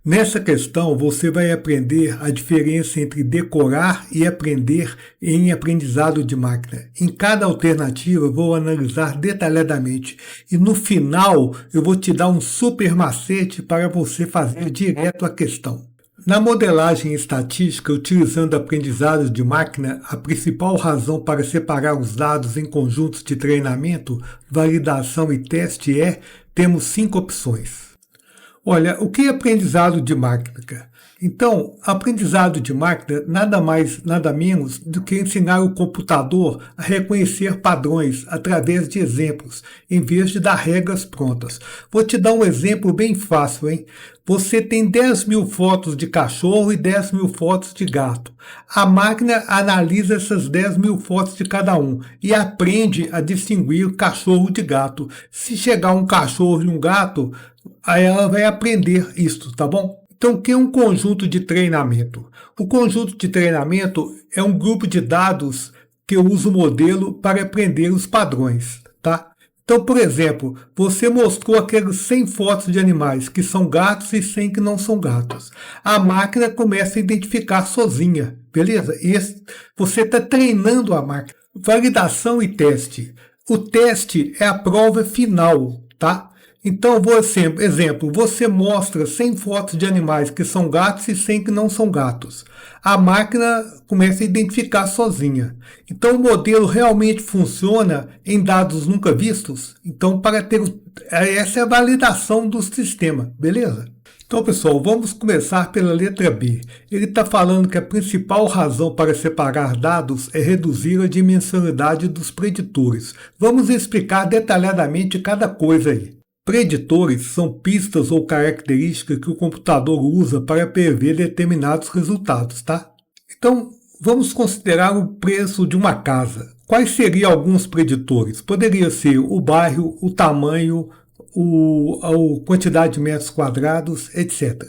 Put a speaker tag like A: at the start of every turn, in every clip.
A: Nessa questão, você vai aprender a diferença entre decorar e aprender em aprendizado de máquina. Em cada alternativa, eu vou analisar detalhadamente e no final, eu vou te dar um super macete para você fazer direto a questão. Na modelagem estatística, utilizando aprendizado de máquina, a principal razão para separar os dados em conjuntos de treinamento, validação e teste temos 5 opções. Olha, o que é aprendizado de máquina? Então, aprendizado de máquina nada mais, nada menos do que ensinar o computador a reconhecer padrões através de exemplos, em vez de dar regras prontas. Vou te dar um exemplo bem fácil, hein? Você tem 10.000 fotos de cachorro e 10.000 fotos de gato. A máquina analisa essas 10.000 fotos de cada um e aprende a distinguir cachorro de gato. Se chegar um cachorro e um gato, aí ela vai aprender isso, tá bom? Então, o que é um conjunto de treinamento? O conjunto de treinamento é um grupo de dados que eu uso o modelo para aprender os padrões, tá? Então, por exemplo, você mostrou aqueles 100 fotos de animais que são gatos e 100 que não são gatos. A máquina começa a identificar sozinha, beleza? Você está treinando a máquina. Validação e teste. O teste é a prova final, tá? Então, exemplo, você mostra 100 fotos de animais que são gatos e 100 que não são gatos. A máquina começa a identificar sozinha. Então, o modelo realmente funciona em dados nunca vistos? Então, essa é a validação do sistema, beleza? Então, pessoal, vamos começar pela letra B. Ele está falando que a principal razão para separar dados é reduzir a dimensionalidade dos preditores. Vamos explicar detalhadamente cada coisa aí. Preditores são pistas ou características que o computador usa para prever determinados resultados, tá? Então, vamos considerar o preço de uma casa. Quais seriam alguns preditores? Poderia ser o bairro, o tamanho, a quantidade de metros quadrados, etc.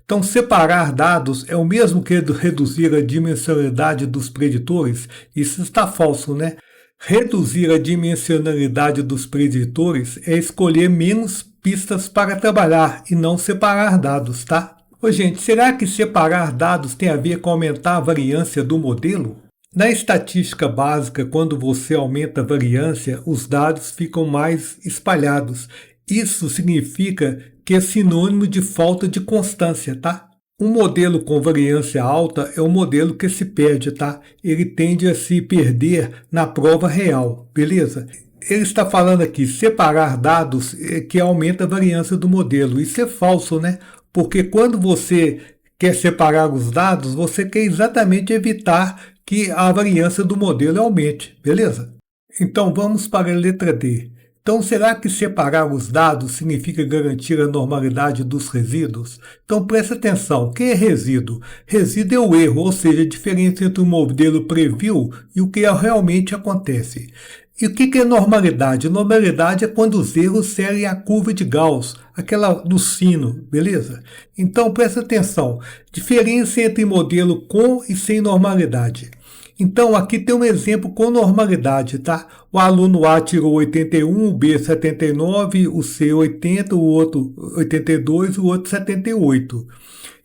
A: Então, separar dados é o mesmo que reduzir a dimensionalidade dos preditores? Isso está falso, né? Reduzir a dimensionalidade dos preditores é escolher menos pistas para trabalhar e não separar dados, tá? Ô, gente, será que separar dados tem a ver com aumentar a variância do modelo? Na estatística básica, quando você aumenta a variância, os dados ficam mais espalhados. Isso significa que é sinônimo de falta de constância, tá? Um modelo com variância alta é um modelo que se perde, tá? Ele tende a se perder na prova real, beleza? Ele está falando aqui, separar dados que aumenta a variância do modelo. Isso é falso, né? Porque quando você quer separar os dados, você quer exatamente evitar que a variância do modelo aumente, beleza? Então vamos para a letra D. Então, será que separar os dados significa garantir a normalidade dos resíduos? Então, presta atenção. O que é resíduo? Resíduo é o erro, ou seja, a diferença entre o modelo previu e o que realmente acontece. E o que é normalidade? Normalidade é quando os erros seguem a curva de Gauss, aquela do sino, beleza? Então, presta atenção. Diferença entre modelo com e sem normalidade. Então, aqui tem um exemplo com normalidade, tá? O aluno A tirou 81, o B 79, o C 80, o outro 82, o outro 78.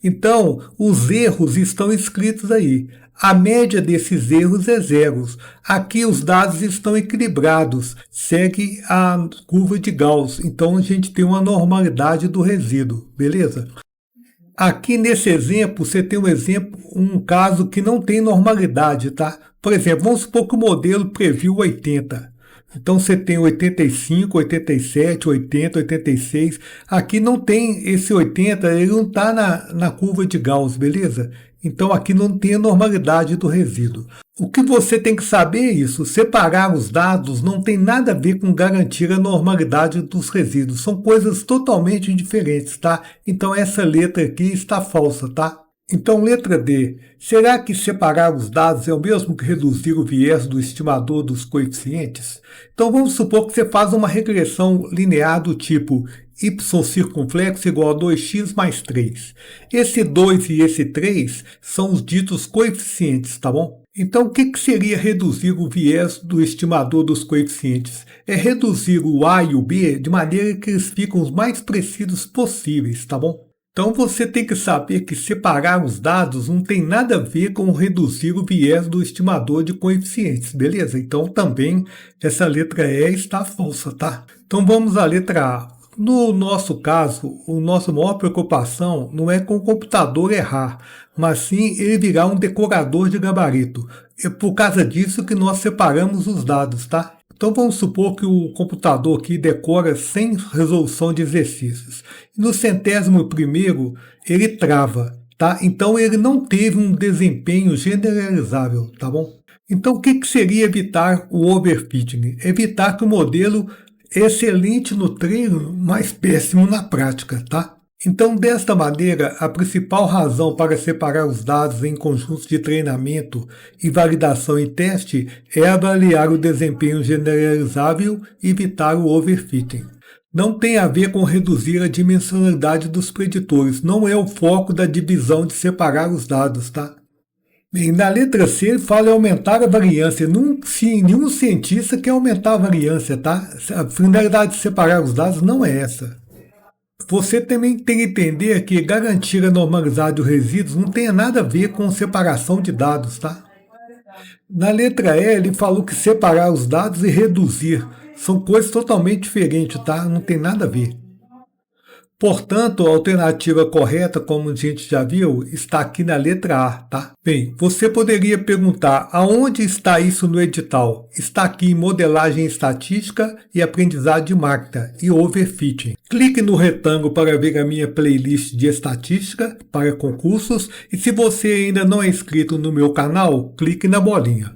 A: Então, os erros estão escritos aí. A média desses erros é zeros. Aqui os dados estão equilibrados, segue a curva de Gauss. Então, a gente tem uma normalidade do resíduo, beleza? Aqui nesse exemplo, você tem um caso que não tem normalidade, tá? Por exemplo, vamos supor que o modelo previu 80. Então você tem 85, 87, 80, 86. Aqui não tem esse 80, ele não está na curva de Gauss, beleza? Então aqui não tem a normalidade do resíduo. O que você tem que saber é isso, separar os dados não tem nada a ver com garantir a normalidade dos resíduos, são coisas totalmente diferentes, tá? Então essa letra aqui está falsa, tá? Então letra D, será que separar os dados é o mesmo que reduzir o viés do estimador dos coeficientes? Então vamos supor que você faz uma regressão linear do tipo y circunflexo igual a 2x mais 3. Esse 2 e esse 3 são os ditos coeficientes, tá bom? Então, o que seria reduzir o viés do estimador dos coeficientes? É reduzir o A e o B de maneira que eles ficam os mais precisos possíveis, tá bom? Então você tem que saber que separar os dados não tem nada a ver com reduzir o viés do estimador de coeficientes, beleza? Então também essa letra E está falsa, tá? Então vamos à letra A. No nosso caso, a nossa maior preocupação não é com o computador errar, mas sim ele virar um decorador de gabarito. É por causa disso que nós separamos os dados, tá? Então vamos supor que o computador aqui decora sem resolução de exercícios. E no 100º ele trava, tá? Então ele não teve um desempenho generalizável, tá bom? Então o que seria evitar o overfitting? Evitar que o modelo é excelente no treino, mas péssimo na prática, tá? Então, desta maneira, a principal razão para separar os dados em conjuntos de treinamento e validação e teste é avaliar o desempenho generalizável e evitar o overfitting. Não tem a ver com reduzir a dimensionalidade dos preditores, não é o foco da divisão de separar os dados, tá? Bem, na letra C ele fala em aumentar a variância. Nenhum cientista quer aumentar a variância, tá? A finalidade de separar os dados não é essa. Você também tem que entender que garantir a normalidade dos resíduos não tem nada a ver com separação de dados, tá? Na letra E, ele falou que separar os dados e reduzir são coisas totalmente diferentes, tá? Não tem nada a ver. Portanto, a alternativa correta, como a gente já viu, está aqui na letra A, tá? Bem, você poderia perguntar aonde está isso no edital? Está aqui em modelagem estatística e aprendizado de máquina e overfitting. Clique no retângulo para ver a minha playlist de estatística para concursos e se você ainda não é inscrito no meu canal, clique na bolinha.